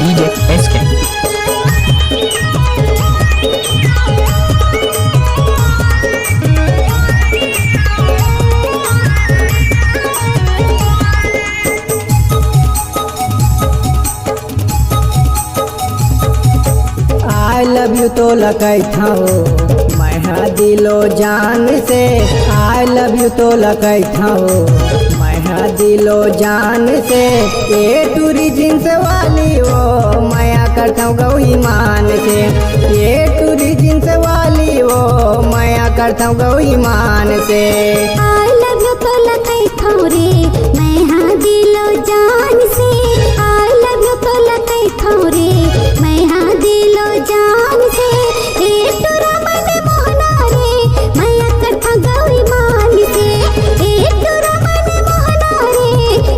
DJ SK. I love you तो लगैथा हो मैं दिलो जान से। आई लव यू तो लगैथा हो मैं दिलो जान से। ये टूरी जींस वाली हो माया करता हूँ गौही मान से। ये टूरी जींस वाली हो माया करता हूँ गौही मान से। आई लव यू तो लगैथा रे मैं दिलो जान से। आई लव यू तो लगैथा रे मैं दिलो जान से। ए तोरा मन मोहना रे माया करता गौरी मान से। ए तोरा मन मोहना रे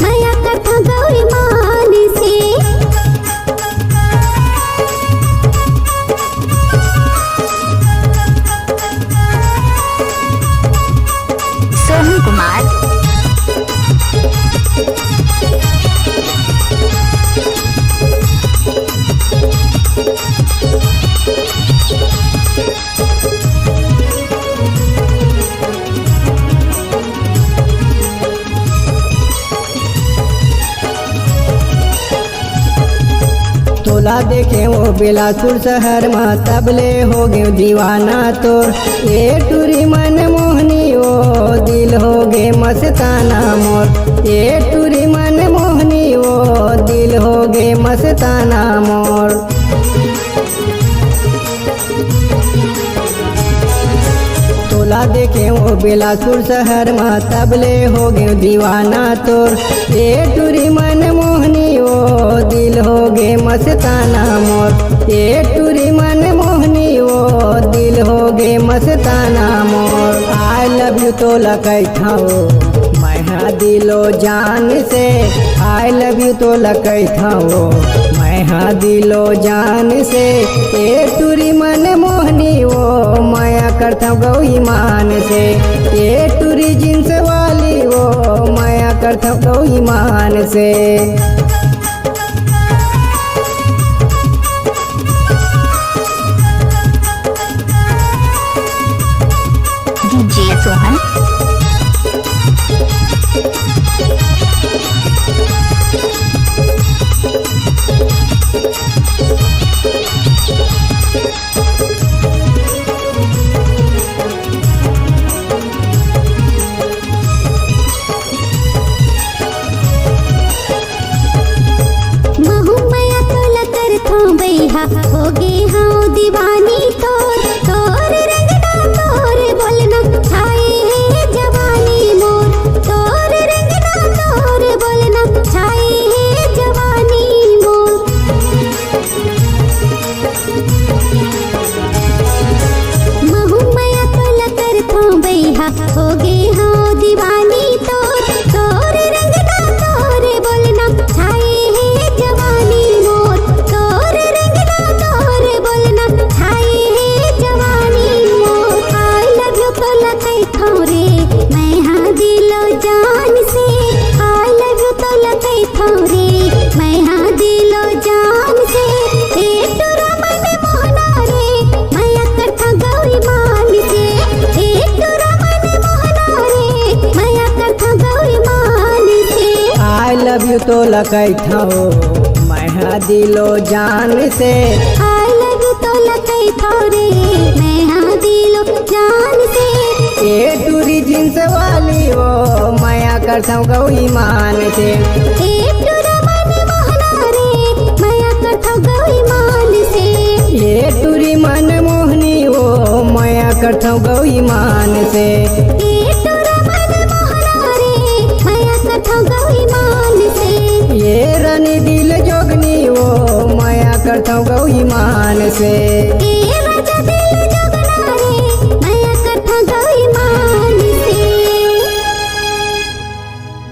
माया करता गौरी मान से। सोहन कुमार। तोला देखे वो बिलासपुर शहर में तबले हो गए दीवाना तोर। ये टूरी मन मोहनी वो दिल हो गए मस्ताना मोर। ये टूरी मन मोहनी वो दिल हो गए मस्ताना मोर। तोला देखे वो बिलासपुर शहर में तबले हो गए दीवाना तोर। ये टूरी मन मोहनी वो दिल हो गए मस्ताना मोर। ये टूरी मन मोहनी वो दिल हो गए मस्ताना मोर। आई लव यू तो लगैथा हो मैं दिलो जान से। आई लव यू तो लगैथा हो मैं दिलो जान से। ये टूरी मन मोहनी वो माया करता हूँ गौही मान से। ये टूरी जींस वाली वो माया करता हूँ गौही मान से। DJ सोहन। महू माया तो लगरथा बैहा हो गे हाँ दीवानी तोर। तोर रंगना तोर बोलना छाए है जवानी मोर। तोर रंगना तोर बोलना छाए है जवानी मोर। महू माया तो लगरथा बैहा हो गे हाँ दीवानी तोर। तोर रंगना तोर बोलना छाए है जवानी मोर। तोर रंगना तोर बोलना छाए है जवानी मोर। आई लव यू तो लगैथा रे मैं दिलो जान से। आई लव यू तो लगैथा रे मैं दिलो जान से। ए तोरा मन मोहना रे माया करता गौरी मान से। ए तोरा मन मोहना रे माया करता गौरी मान से। आई लव यू तो लगैथा हो मैं दिलो जान से। आई लव यू तो लगैथा रे मैं दिलो जान से। ये टूरी जींस वाली वो माया करता हूँ गौही मान से। ए तोरा मन मोहना रे माया करता गौरी मान से। ये टूरी मन मोहनी वो माया करता हूँ गौही मान से। ए तोरा मन मोहना रे माया करता गौरी मान से। ये रानी दिल जोगनी वो माया करता हूँ गौही मान से। ए